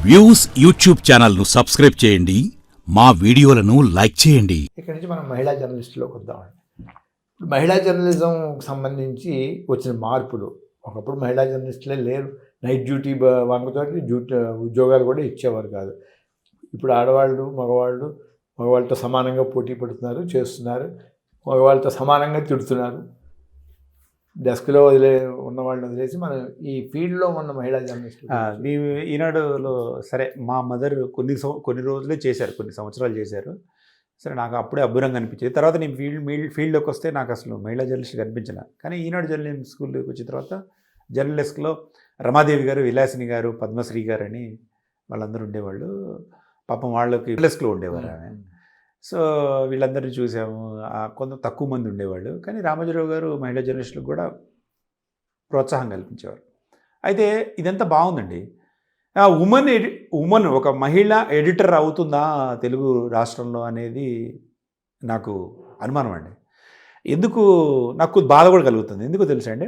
Views YouTube ఛానల్ను subscribe చేయండి, మా వీడియోలను లైక్ చేయండి. ఇక్కడ నుంచి మనం మహిళా జర్నలిస్టులోకి వద్దామండి. మహిళా జర్నలిజంకి సంబంధించి వచ్చిన మార్పులు, ఒకప్పుడు మహిళా జర్నలిస్టులే లేరు, నైట్ డ్యూటీ వంగతోటి ఉద్యోగాలు కూడా ఇచ్చేవారు కాదు. ఇప్పుడు ఆడవాళ్ళు మగవాళ్ళతో సమానంగా పోటీ పడుతున్నారు, చేస్తున్నారు, మగవాళ్ళతో సమానంగా తిడుతున్నారు. డెస్క్లో ఉన్న వాళ్ళని వదిలేసి మనం ఈ ఫీల్డ్లో ఉన్న మహిళా జర్నలిస్టులు ఈనాడులో సరే మా మదర్ కొన్ని రోజులే చేశారు, కొన్ని సంవత్సరాలు చేశారు. సరే నాకు అప్పుడే అబ్బురంగా అనిపించేది. తర్వాత నేను ఫీల్డ్లోకి వస్తే నాకు అసలు మహిళా జర్నలిస్ట్ కనిపించిన. కానీ ఈనాడు జర్నలిజం స్కూల్లోకి వచ్చిన తర్వాత జర్నలిస్ట్లో రమాదేవి గారు, విలాసిని గారు, పద్మశ్రీ గారు అని వాళ్ళందరూ ఉండేవాళ్ళు. పాపం వాళ్ళకి జర్నలిస్ట్లో ఉండేవారు ఆమె. సో వీళ్ళందరినీ చూసాము. కొంత తక్కువ మంది ఉండేవాళ్ళు. కానీ రామోజీరావు గారు మహిళా జర్నలిస్టులకు కూడా ప్రోత్సాహం కల్పించేవారు. అయితే ఇదంతా బాగుందండి. ఉమెన్ ఒక మహిళ ఎడిటర్ అవుతుందా తెలుగు రాష్ట్రంలో అనేది నాకు అనుమానం అండి. ఎందుకు నాకు బాధ కూడా కలుగుతుంది. ఎందుకు తెలుసా అండి,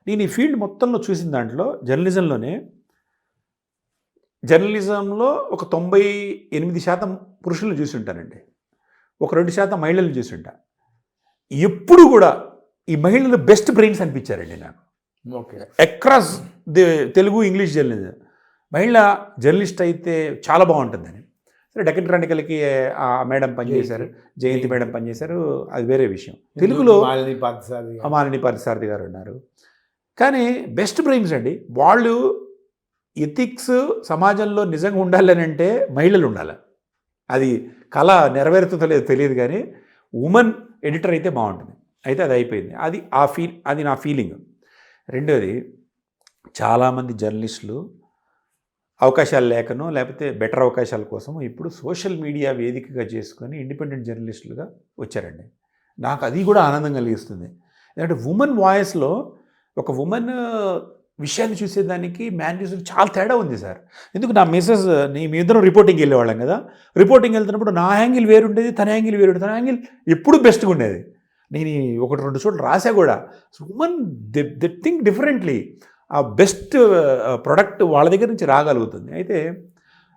నేను ఈ ఫీల్డ్ మొత్తంలో చూసిన దాంట్లో జర్నలిజంలో ఒక 98% పురుషులను చూసి ఉంటానండి, ఒక 2% మహిళలను చూసి ఉంటా. ఎప్పుడు కూడా ఈ మహిళలు బెస్ట్ బ్రెయిన్స్ అనిపించారండి నాకు. Okay, across the Telugu English journalism మహిళ జర్నలిస్ట్ అయితే చాలా బాగుంటుందని. సరే డెక్కన్ క్రానికల్కి ఆ మేడం పనిచేశారు, జయంతి మేడం పనిచేశారు, అది వేరే విషయం. తెలుగులో మాలిని పార్థసారథి గారు ఉన్నారు. కానీ బెస్ట్ బ్రెయిన్స్ అండి వాళ్ళు. ఎథిక్స్ సమాజంలో నిజంగా ఉండాలని అంటే మహిళలు ఉండాలి. అది కళ నెరవేరుతుందో లేదో తెలియదు, కానీ ఉమెన్ ఎడిటర్ అయితే బాగుంటుంది. అయితే అది అయిపోయింది. అది నా ఫీలింగ్. రెండోది, చాలామంది జర్నలిస్టులు అవకాశాలు లేకనో లేకపోతే బెటర్ అవకాశాల కోసం ఇప్పుడు సోషల్ మీడియా వేదికగా చేసుకొని ఇండిపెండెంట్ జర్నలిస్టులుగా వచ్చారండి. నాకు అది కూడా ఆనందం కలిగిస్తుంది. ఎందుకంటే ఉమెన్ వాయిస్లో ఒక ఉమెన్ విషయాన్ని చూసేదానికి మ్యాన్యూస్కి చాలా తేడా ఉంది సార్. ఎందుకు నా మిస్సెస్ మీ ఇద్దరం రిపోర్టింగ్కి వెళ్ళేవాళ్ళం కదా, రిపోర్టింగ్ వెళ్తున్నప్పుడు నా యాంగిల్ వేరుండేది, తన యాంగిల్ వేరుండేది. తన యాంగిల్ ఎప్పుడు బెస్ట్గా ఉండేది. నేను 1-2 చోట్ల రాసా కూడా. Women they think differently. ఆ బెస్ట్ ప్రొడక్ట్ వాళ్ళ దగ్గర నుంచి రాగలుగుతుంది. అయితే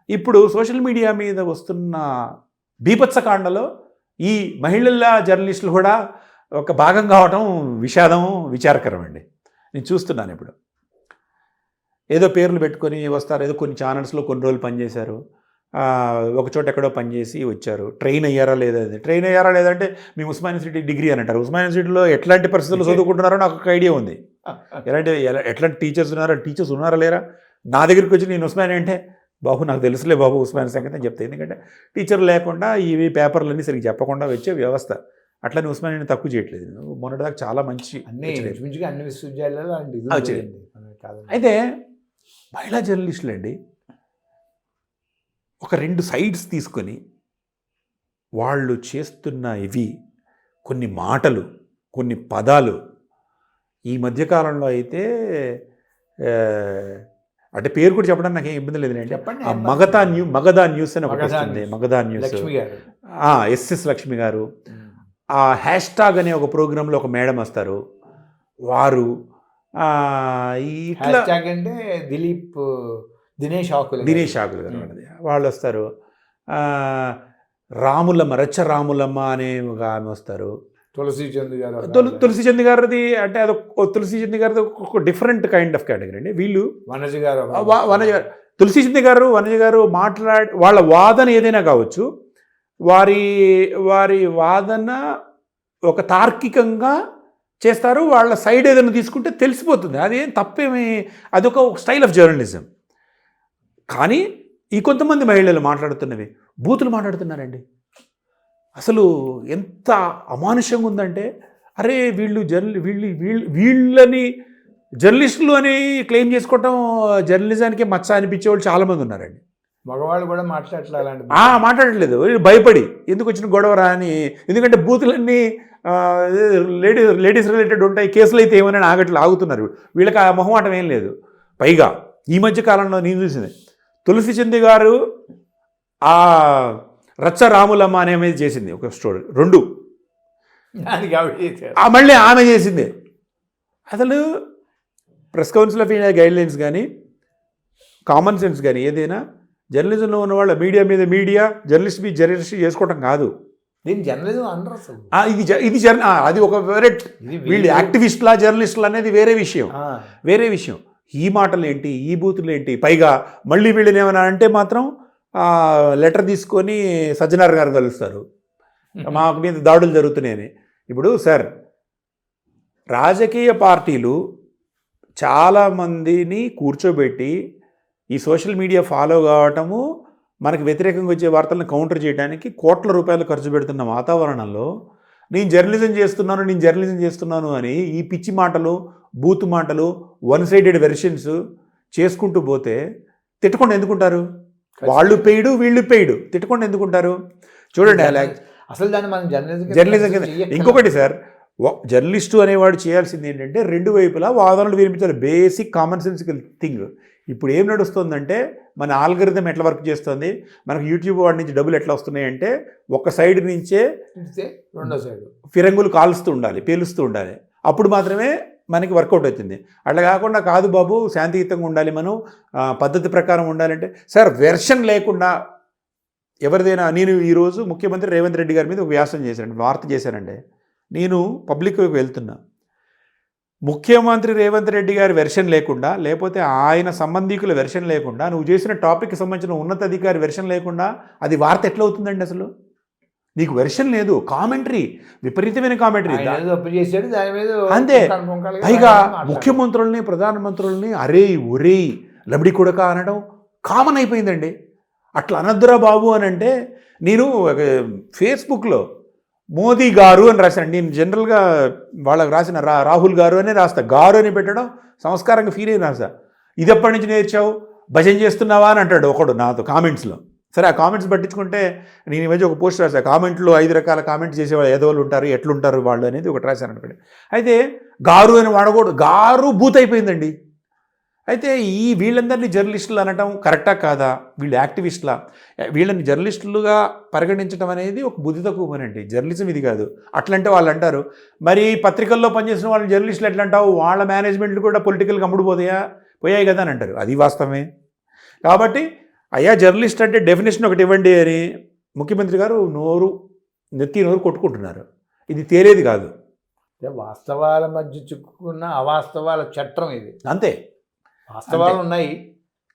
ఇప్పుడు సోషల్ మీడియా మీద వస్తున్న బీభత్సకాండలో ఈ మహిళల జర్నలిస్టులు కూడా ఒక భాగం కావటం విచారకరం అండి. నేను చూస్తున్నాను. ఇప్పుడు ఏదో పేర్లు పెట్టుకొని వస్తారు, ఏదో కొన్ని ఛానల్స్లో కొన్ని రోజులు పనిచేశారు, ఒక చోట ఎక్కడో పనిచేసి వచ్చారు. ట్రైన్ అయ్యారా లేదంటే మీ ఉస్మాన్ యూనివర్సిటీ డిగ్రీ అని అంటారు. ఉస్మాన్ యూనివర్సిటీలో ఎట్లాంటి పరిస్థితుల్లో చదువుకుంటున్నారో నాకు ఒక ఐడియా ఉంది. ఎట్లాంటి టీచర్స్ ఉన్నారా లేరా. నా దగ్గరికి వచ్చి నేను ఉస్మాన్ అంటే, బాబు నాకు తెలుసులే బాబు ఉస్మాన్ సంగతి అని చెప్తాను. ఎందుకంటే టీచర్ లేకుండా ఇవి పేపర్లన్నీ సరిగ్గా చెప్పకుండా వచ్చే వ్యవస్థ. అట్లని ఉస్మాన్ నేను తక్కువ చేయట్లేదు. మొన్నటిదాకా చాలా మంచి అన్ని విశ్వవిద్యాలయాలు అయితే మహిళా జర్నలిస్టులు అండి ఒక 2 సైడ్స్ తీసుకొని వాళ్ళు చేస్తున్న కొన్ని మాటలు, కొన్ని పదాలు ఈ మధ్యకాలంలో అయితే అంటే పేరు కూడా చెప్పడానికి నాకేం ఇబ్బంది లేదండి. ఆ మగధా న్యూస్ అని ఒకటి వస్తుంది. మగధా న్యూస్, ఎస్ఎస్ లక్ష్మి గారు. ఆ హ్యాష్టాగ్ అనే ఒక ప్రోగ్రాంలో ఒక మేడం వస్తారు. వారు ఇట్లా అంటే దినేష్ ఆకులు గారు వాళ్ళు వస్తారు. రచ్చ రాములమ్మ అనే ఒక ఆమె వస్తారు. తులసిచంద్ గారిది అంటే తులసిచంద్ గారిది ఒక డిఫరెంట్ కైండ్ ఆఫ్ కేటగిరీ అండి. వీళ్ళు వనజ గారు, తులసిచంద్ గారు, వనజ గారు వాళ్ళ వాదన ఏదైనా కావచ్చు, వారి వాదన ఒక తార్కికంగా చేస్తారు. వాళ్ళ సైడ్ ఏదైనా తీసుకుంటే తెలిసిపోతుంది. అదేం తప్పేమి, అదొక స్టైల్ ఆఫ్ జర్నలిజం. కానీ ఈ కొంతమంది మహిళలు మాట్లాడుతున్నవి బూతులు మాట్లాడుతున్నారండి. అసలు ఎంత అమానుషంగా ఉందంటే, అరే వీళ్ళని జర్నలిస్టులు అని క్లెయిమ్ చేసుకోవటం జర్నలిజానికి మచ్చ అనిపించేవాళ్ళు చాలామంది ఉన్నారండి. మగవాళ్ళు కూడా మాట్లాడట్లేదు, భయపడి ఎందుకు వచ్చిన గొడవరా అని. ఎందుకంటే బూతులన్నీ లేడీస్ రిలేటెడ్ ఉంటాయి, కేసులు అయితే ఏమైనా ఆగుతున్నారు. వీళ్ళకి ఆ మొహమాటం ఏం లేదు. పైగా ఈ మధ్య కాలంలో నేను చూసింది, తులసిచంద్ గారు ఆ రచ్చ రాములమ్మ అనే మీద చేసింది ఒక స్టోరీ, 2 మళ్ళీ ఆమె చేసింది. అసలు press council of India guidelines కానీ కామన్ సెన్స్ కానీ ఏదైనా జర్నలిజంలో ఉన్న వాళ్ళ మీడియా మీద మీడియా, జర్నలిస్ట్ మీద జర్నలిస్ట్ చేసుకోవటం కాదు. దీన్ని జర్నలిజం అనరు అసలు. అది ఒక వేరే, ఇది వీళ్ళు యాక్టివిస్టులా జర్నలిస్టులు అనేది వేరే విషయం, వేరే విషయం. ఈ మాటలు ఏంటి, ఈ బూతులు ఏంటి, పైగా మళ్ళీ వీళ్ళని ఏమైనా అంటే మాత్రం లెటర్ తీసుకొని సజ్జనార్ గారు కలుస్తారు, మా మీద దాడులు జరుగుతున్నాయని. ఇప్పుడు సార్, రాజకీయ పార్టీలు చాలామందిని కూర్చోబెట్టి ఈ సోషల్ మీడియా ఫాలో కావటము, మనకు వ్యతిరేకంగా వచ్చే వార్తలను కౌంటర్ చేయడానికి కోట్ల రూపాయలు ఖర్చు పెడుతున్న వాతావరణంలో నేను జర్నలిజం చేస్తున్నాను అని ఈ పిచ్చి మాటలు, బూత్ మాటలు, వన్ సైడెడ్ వెర్షన్స్ చేసుకుంటూ పోతే తిట్టకుండా ఎందుకుంటారు? వాళ్ళు పెయిడు, వీళ్ళు పెయిడు, తిట్టకుండా ఎందుకుంటారు? చూడండి, అసలు దాన్ని మనం జర్నలిజం కింద. ఇంకొకటి సార్, జర్నలిస్టు అనేవాడు చేయాల్సింది ఏంటంటే రెండు వైపులా వాదనలు వినిపించాలి. Basic common sensical thing. ఇప్పుడు ఏం నడుస్తుందంటే, మన ఆల్గరిథం ఎట్లా వర్క్ చేస్తుంది, మనకు యూట్యూబ్ వాడి నుంచి డబ్బులు ఎట్లా వస్తున్నాయంటే ఒక సైడ్ నుంచే రెండో సైడ్ ఫిరంగులు కాలుస్తూ ఉండాలి, పేలుస్తూ ఉండాలి, అప్పుడు మాత్రమే మనకి వర్కౌట్ అవుతుంది. అట్లా కాకుండా కాదు బాబు, శాంతియుతంగా ఉండాలి, మనం పద్ధతి ప్రకారం ఉండాలంటే సార్ వెర్షన్ లేకుండా ఎవరిదైనా. నేను ఈరోజు ముఖ్యమంత్రి రేవంత్ రెడ్డి గారి మీద ఒక వ్యాసం చేశానండి, వార్త చేశానండి. నేను పబ్లిక్లోకి వెళ్తున్నా, ముఖ్యమంత్రి రేవంత్ రెడ్డి గారి వెర్షన్ లేకుండా, లేకపోతే ఆయన సంబంధికుల వెర్షన్ లేకుండా, నువ్వు చేసిన టాపిక్కి సంబంధించిన ఉన్నతాధికారి వెర్షన్ లేకుండా అది వార్త ఎట్లా అవుతుందండి? అసలు నీకు వెర్షన్ లేదు, కామెంటరీ, విపరీతమైన కామెంటరీ అంతే. పైగా ముఖ్యమంత్రుల్ని, ప్రధానమంత్రుల్ని అరే ఒరే లబడి కొడక అనడం కామన్ అయిపోయిందండి. అట్లా అనద్దురా బాబు అని అంటే, నేను ఫేస్బుక్లో మోదీ గారు అని రాశాను. నేను జనరల్గా వాళ్ళకి రాసిన రాహుల్ గారు అనే రాస్తా, గారు అని పెట్టడం సంస్కారంగా ఫీల్ అయిన రాస్తా. ఇది ఎప్పటి నుంచి నేర్చావు, భజన చేస్తున్నావా అని అంటాడు ఒకడు నాతో కామెంట్స్లో. సరే, ఆ కామెంట్స్ పట్టించుకుంటే నేను ఈ మధ్య ఒక పోస్ట్ రాశాను, కామెంట్లో 5 రకాల కామెంట్స్ చేసేవాళ్ళు ఎదవలు ఉంటారు, ఎట్లుంటారు వాళ్ళు అనేది ఒకటి రాశాను అనుకోండి. అయితే గారు అని వాడకూడదు, గారు బూత్ అయిపోయిందండి. అయితే ఈ వీళ్ళందరినీ జర్నలిస్టులు అనటం కరెక్టా కాదా? వీళ్ళు యాక్టివిస్టులా? వీళ్ళని జర్నలిస్టులుగా పరిగణించడం అనేది ఒక బుద్ధి తక్కువ పని అండి. జర్నలిజం ఇది కాదు. అట్లంటే వాళ్ళు అంటారు, మరి పత్రికల్లో పనిచేసిన వాళ్ళు జర్నలిస్టులు ఎట్లా అంటావు, వాళ్ళ మేనేజ్మెంట్లు కూడా పొలిటికల్గా పోయాయి కదా అని అంటారు. అది వాస్తవమే. కాబట్టి అయ్యా జర్నలిస్ట్ అంటే డెఫినేషన్ ఒకటి ఇవ్వండి అని ముఖ్యమంత్రి గారు నెత్తి నోరు కొట్టుకుంటున్నారు. ఇది తేలేది కాదు. వాస్తవాల మధ్య చిక్కుకున్న అవాస్తవాల చట్టం ఇది. అంతే, వాస్తవాలు ఉన్నాయి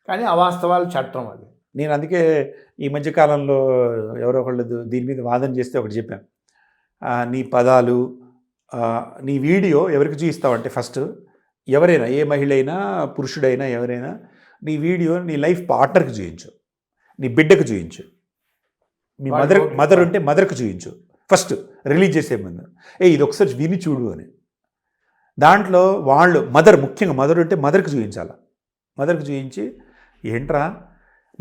కానీ అవాస్తవాల చట్టం అది. నేను అందుకే ఈ మధ్యకాలంలో ఎవరో ఒకళ్ళు దీని మీద వాదన చేస్తే ఒకటి చెప్పాను, నీ పదాలు, నీ వీడియో ఎవరికి చూపిస్తావంటే ఫస్ట్ ఎవరైనా, ఏ మహిళ అయినా పురుషుడైనా ఎవరైనా, నీ వీడియో నీ లైఫ్ పార్ట్నర్కి చూపించు, నీ బిడ్డకు చూపించు, మీ మదర్ ఉంటే మదర్కి చూపించు ఫస్ట్ రిలీజ్ చేసే ముందు. ఇది ఒకసారి విని చూడు అని. దాంట్లో వాళ్ళు ముఖ్యంగా మదర్ ఉంటే మదర్కి చూపించాలి. మదర్కి చూపించి, ఏంట్రా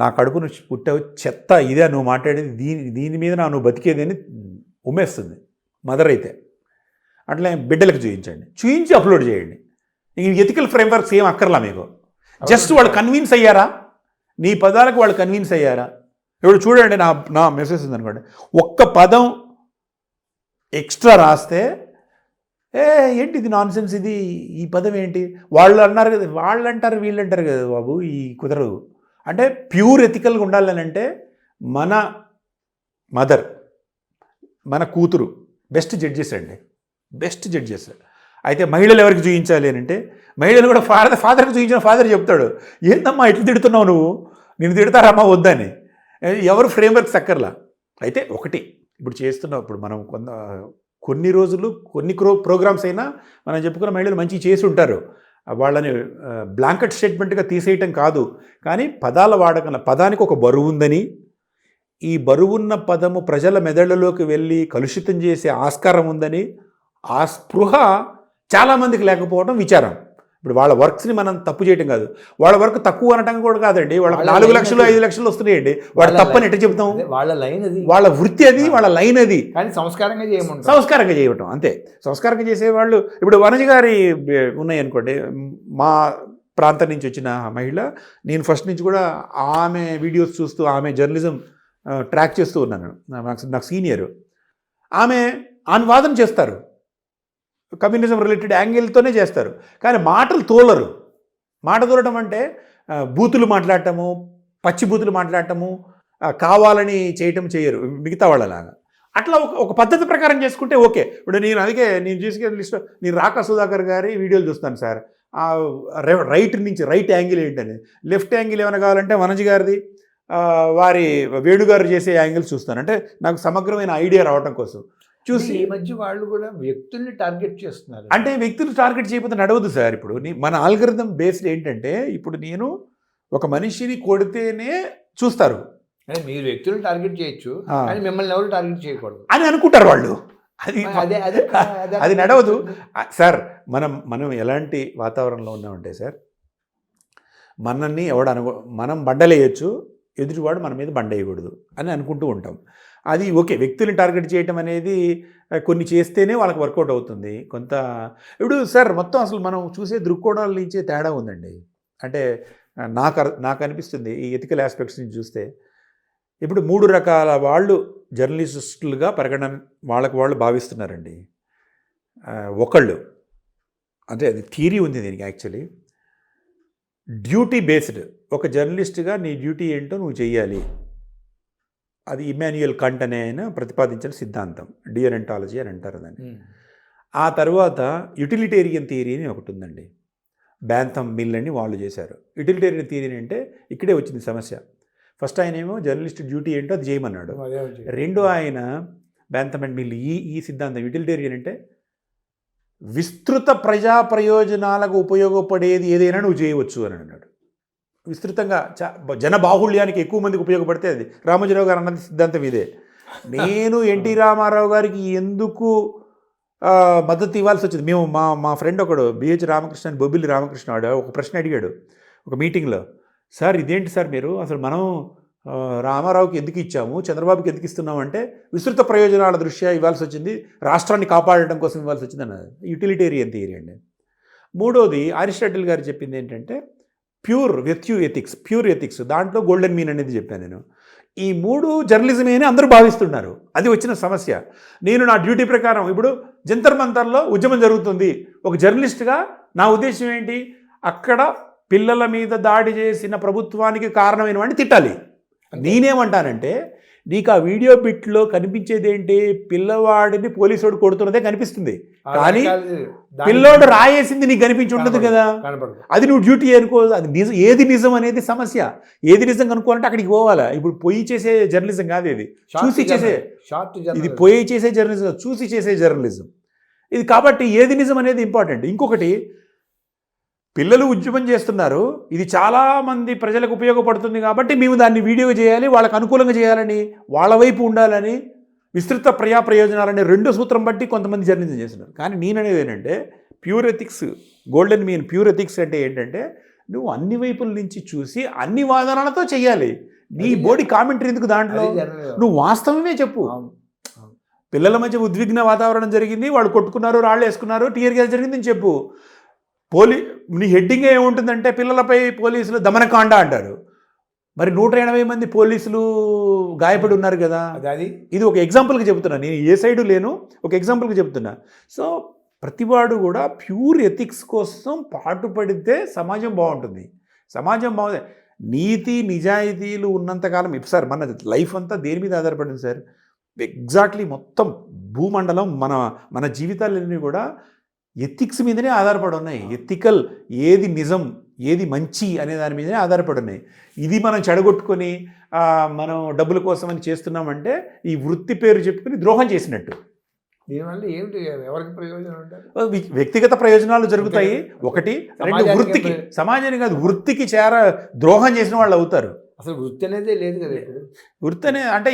నా కడుపును పుట్టావు చెత్త, ఇదే నువ్వు మాట్లాడేది, దీని మీద నువ్వు బతికేది అని ఉమ్మేస్తుంది మదర్ అయితే. అట్లా బిడ్డలకు చూపించి అప్లోడ్ చేయండి. ఇంక ఎథికల్ ఫ్రేమ్వర్క్స్ ఏం అక్కర్లా మీకు. జస్ట్ వాళ్ళు కన్విన్స్ అయ్యారా, నీ పదాలకు వాళ్ళు కన్విన్స్ అయ్యారా? ఇప్పుడు చూడండి, నా మెసేజ్ ఉందనుకోండి, ఒక్క పదం ఎక్స్ట్రా రాస్తే ఏంటి ఇది నాన్సెన్స్, ఇది ఈ పదం ఏంటి, వాళ్ళు అన్నారు కదా, వాళ్ళు అంటారు వీళ్ళు అంటారు కదా బాబు, ఈ కుదరదు. అంటే ప్యూర్ ఎథికల్గా ఉండాలని అంటే మన మదర్, మన కూతురు బెస్ట్ జడ్జెస్ అండి, బెస్ట్ జడ్జెస్. అయితే మహిళలు ఎవరికి చూపించాలి అని అంటే, మహిళలు కూడా ఫాదర్కి చూపించిన ఫాదర్ చెప్తాడు, ఏందమ్మా ఎట్లా తిడుతున్నావు నువ్వు, నేను తిడతారమ్మా వద్దని. ఎవరు ఫ్రేమ్వర్క్స్ అక్కర్లా. అయితే ఒకటి ఇప్పుడు చేస్తున్నావు, ఇప్పుడు మనం కొన్ని రోజులు కొన్ని ప్రోగ్రామ్స్ అయినా మనం చెప్పుకున్న మహిళలు మంచి చేసి ఉంటారు, వాళ్ళని బ్లాంకెట్ స్టేట్మెంట్గా తీసేయటం కాదు, కానీ పదాల వాడకం, పదానికి ఒక బరువు ఉందని, ఈ బరువున్న పదము ప్రజల మెదళ్ళలోకి వెళ్ళి కలుషితం చేసే ఆస్కారం ఉందని ఆ స్పృహ చాలామందికి లేకపోవడం విచారం. ఇప్పుడు వాళ్ళ వర్క్స్ని మనం తప్పు చేయటం కాదు, వాళ్ళ వర్క్ తక్కువ అనటం కూడా కాదండి. వాళ్ళకి 4 లక్షలు 5 లక్షలు వస్తున్నాయండి, వాళ్ళు తప్పని ఎట్లా చెప్తాం? వాళ్ళ లైన్ అది, వాళ్ళ వృత్తి అది, వాళ్ళ లైన్ అది. కానీ సంస్కారంగా చేయటం అంతే. సంస్కారంగా చేసేవాళ్ళు ఇప్పుడు వనజ గారి ఉన్నాయనుకోండి, మా ప్రాంతం నుంచి వచ్చిన మహిళ, నేను ఫస్ట్ నుంచి కూడా ఆమె వీడియోస్ చూస్తూ ఆమె జర్నలిజం ట్రాక్ చేస్తూ ఉన్నాను. నాకు సీనియర్ ఆమె వాదన చేస్తారు, కమ్యూనిజం రిలేటెడ్ యాంగిల్తోనే చేస్తారు, కానీ మాటలు తోలరు. మాట తోలటం అంటే బూతులు మాట్లాడటము, పచ్చిబూతులు మాట్లాడటము, కావాలని చేయరు మిగతా వాళ్ళలాగా. అట్లా ఒక పద్ధతి ప్రకారం చేసుకుంటే ఓకే. ఇప్పుడు నేను నేను చూసుకునే లిస్ట్, నేను రాకా సుధాకర్ గారి వీడియోలు చూస్తాను సార్. రైట్ యాంగిల్ ఏంటని, లెఫ్ట్ యాంగిల్ ఏమైనా కావాలంటే మనోజ్ గారిది, వారి వేణుగారు చేసే యాంగిల్స్ చూస్తాను. అంటే నాకు సమగ్రమైన ఐడియా రావడం కోసం చూసి. ఈ మధ్య వాళ్ళు కూడా వ్యక్తుల్ని టార్గెట్ చేస్తున్నారు. అంటే వ్యక్తులు టార్గెట్ చేయకపోతే నడవదు సార్. ఇప్పుడు మన ఆల్గరిథం బేస్డ్ ఏంటంటే, ఇప్పుడు నేను ఒక మనిషిని కొడితేనే చూస్తారు. మీరు వ్యక్తులను టార్గెట్ చేయొచ్చు, కానీ మిమ్మల్ని ఎవరు టార్గెట్ చేయకూడదు అని అనుకుంటారు వాళ్ళు. అది నడవదు సార్. మనం ఎలాంటి వాతావరణంలో ఉన్నామంటే సార్, మనల్ని మనం బండలేయచ్చు, ఎదుటివాడు మన మీద బండేయకూడదు అని అనుకుంటూ ఉంటాం. అది ఓకే. వ్యక్తులను టార్గెట్ చేయటం అనేది కొన్ని చేస్తేనే వాళ్ళకి వర్కౌట్ అవుతుంది. ఇప్పుడు సార్ మొత్తం అసలు మనం చూసే దృక్కోణాల నుంచే తేడా ఉందండి. అంటే నాకు అనిపిస్తుంది ఈ ఎథికల్ ఆస్పెక్ట్స్ నుంచి చూస్తే, ఇప్పుడు 3 రకాల వాళ్ళు జర్నలిస్టులుగా వాళ్ళు భావిస్తున్నారండి. ఒకళ్ళు, అంటే అది థియరీ ఉంది దీనికి యాక్చువల్లీ, డ్యూటీ బేస్డ్. ఒక జర్నలిస్ట్గా నీ డ్యూటీ ఏంటో నువ్వు చెయ్యాలి. అది ఇమాన్యుయల్ కంట్ అనే ఆయన ప్రతిపాదించిన సిద్ధాంతం, డియరెంటాలజీ అని అంటారు దాన్ని. ఆ తర్వాత యుటిలిటేరియన్ థియరీ అని ఒకటి ఉందండి, బ్యాంథమ్ మిల్ అని వాళ్ళు చేశారు. యుటిలిటేరియన్ థియరీ అంటే ఇక్కడే వచ్చింది సమస్య. ఫస్ట్ ఆయన ఏమో జర్నలిస్ట్ డ్యూటీ ఏంటో అది చేయమన్నాడు. రెండో ఆయన బ్యాంథమ్ అండ్ మిల్ ఈ సిద్ధాంతం, యుటిలిటేరియన్ అంటే విస్తృత ప్రజా ప్రయోజనాలకు ఉపయోగపడేది ఏదైనా నువ్వు చేయవచ్చు అని అన్నాడు. విస్తృతంగా జనబాహుళ్యానికి ఎక్కువ మందికి ఉపయోగపడితే అది. రామోజీరావు గారు అన్నది సిద్ధాంతం ఇదే. నేను ఎన్టీ రామారావు గారికి ఎందుకు మద్దతు ఇవ్వాల్సి వచ్చింది, మేము మా ఫ్రెండ్ ఒకడు బిహెచ్ రామకృష్ణ అని, బొబ్బిలి రామకృష్ణ వాడు ఒక ప్రశ్న అడిగాడు ఒక మీటింగ్లో. సార్ ఇదేంటి సార్ మీరు అసలు మనం రామారావుకి ఎందుకు ఇచ్చాము, చంద్రబాబుకి ఎందుకు ఇస్తున్నాము అంటే, విస్తృత ప్రయోజనాల దృష్ట్యా ఇవ్వాల్సి వచ్చింది, రాష్ట్రాన్ని కాపాడటం కోసం ఇవ్వాల్సి వచ్చింది అన్నది యుటిలిటేరియన్ థియరీ అండి. మూడోది అరిస్టాటిల్ గారు చెప్పింది ఏంటంటే ప్యూర్ ఎథిక్స్. దాంట్లో గోల్డెన్ మీన్ అనేది చెప్పాను నేను. ఈ 3 జర్నలిజమే అని అందరూ భావిస్తున్నారు. అది వచ్చిన సమస్య. నేను నా డ్యూటీ ప్రకారం, ఇప్పుడు జంతర్ మంతర్లో ఉద్యమం జరుగుతుంది, ఒక జర్నలిస్ట్గా నా ఉద్దేశం ఏంటి, అక్కడ పిల్లల మీద దాడి చేసిన ప్రభుత్వానికి కారణమైన వాడిని తిట్టాలి. నేనేమంటానంటే, నీకు ఆ వీడియో బిట్లో కనిపించేది ఏంటి, పిల్లవాడిని పోలీసుడు కొడుతున్నదే కనిపిస్తుంది, కానీ పిల్లోడు రాయేసింది నీకు కనిపించి ఉండదు కదా. అది నువ్వు డ్యూటీ అనుకో. అది నిజం, ఏది నిజం అనేది సమస్య. ఏది నిజం అనుకోవాలంటే అక్కడికి పోవాలా. ఇప్పుడు పొయ్యి చేసే జర్నలిజం కాదు ఇది, చూసి చేసే. ఇది పొయ్యి చేసే జర్నలిజం, చూసి చేసే జర్నలిజం ఇది. కాబట్టి ఏది నిజం అనేది ఇంపార్టెంట్. ఇంకొకటి, పిల్లలు ఉద్యమం చేస్తున్నారు, ఇది చాలామంది ప్రజలకు ఉపయోగపడుతుంది కాబట్టి మేము దాన్ని వీడియో చేయాలి, వాళ్ళకు అనుకూలంగా చేయాలని, వాళ్ళ వైపు ఉండాలని, విస్తృత ప్రయోజనాలని 2 సూత్రం బట్టి కొంతమంది జర్నలిజం చేస్తున్నారు. కానీ నేననేది ఏంటంటే pure ethics, golden mean. Pure ethics అంటే ఏంటంటే నువ్వు అన్ని వైపుల నుంచి చూసి అన్ని వాదనలతో చెయ్యాలి. నీ బోడీ కామెంటరీ ఎందుకు దాంట్లో, నువ్వు వాస్తవమే చెప్పు. పిల్లల మధ్య ఉద్విగ్న వాతావరణం జరిగింది, వాళ్ళు కొట్టుకున్నారు, రాళ్ళు వేసుకున్నారు, టీయర్ గ్యాస్ జరిగిందని చెప్పు. నీ హెడ్డింగ్ ఏముంటుందంటే పిల్లలపై పోలీసులు దమనకాండ అంటారు. మరి 180 మంది పోలీసులు గాయపడి ఉన్నారు కదా. ఇది ఒక ఎగ్జాంపుల్కి చెబుతున్నా, నేను ఏ సైడు లేను, ఒక ఎగ్జాంపుల్కి చెబుతున్నా. సో ప్రతివాడు కూడా ప్యూర్ ఎథిక్స్ కోసం పాటుపడితే సమాజం బాగుంటుంది. సమాజం బాగుంది, నీతి నిజాయితీలు ఉన్నంతకాలం. సార్ మన లైఫ్ అంతా దేని మీద ఆధారపడింది సార్, ఎగ్జాక్ట్లీ మొత్తం భూమండలం, మన జీవితాలన్నీ కూడా ఎథిక్స్ మీదనే ఆధారపడి ఉన్నాయి. ఎథికల్, ఏది నిజం, ఏది మంచి అనే దాని మీదనే ఆధారపడి ఉన్నాయి. ఇది మనం చెడగొట్టుకొని మనం డబ్బుల కోసం అని చేస్తున్నామంటే ఈ వృత్తి పేరు చెప్పుకుని ద్రోహం చేసినట్టు. దీనివల్ల ఏమిటి, ఎవరికి ప్రయోజనం ఉంటారు? వ్యక్తిగత ప్రయోజనాలు జరుగుతాయి ఒకటి, 2 వృత్తికి, సమాజానికి కాదు వృత్తికి ద్రోహం చేసిన వాళ్ళు అవుతారు. అసలు వృత్తి అనేది లేదు కదా. వృత్తి అనే అంటే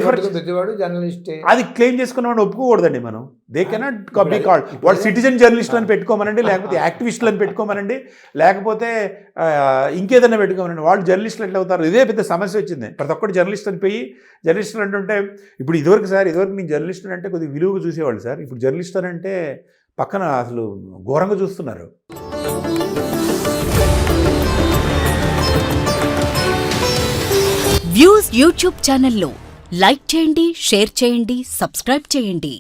ప్రతివాడు జర్నలిస్టే అది క్లెయిమ్ చేసుకున్నవాడు ఒప్పుకోకూడదండి. మనం దే కెనాట్ బి కాల్డ్. వాడు సిటిజన్ జర్నలిస్టులు అని పెట్టుకోమనండి, లేకపోతే యాక్టివిస్టులు అని పెట్టుకోమనండి, లేకపోతే ఇంకేదైనా పెట్టుకోమనండి. వాళ్ళు జర్నలిస్టులు ఎట్లా అవుతారు? ఇదే పెద్ద సమస్య వచ్చింది. ప్రతి ఒక్కటి జర్నలిస్ట్ అని పోయి జర్నలిస్టులు అంటుంటే, ఇప్పుడు ఇదివరకు నేను జర్నలిస్ట్ అంటే కొద్దిగా విలువగా చూసేవాళ్ళు సార్. ఇప్పుడు జర్నలిస్ట్ అని అంటే పక్కన అసలు ఘోరంగా చూస్తున్నారు. వ్యూస్ యూట్యూబ్ ఛానల్లో లైక్ చేయండి, షేర్ చేయండి, సబ్స్క్రైబ్ చేయండి.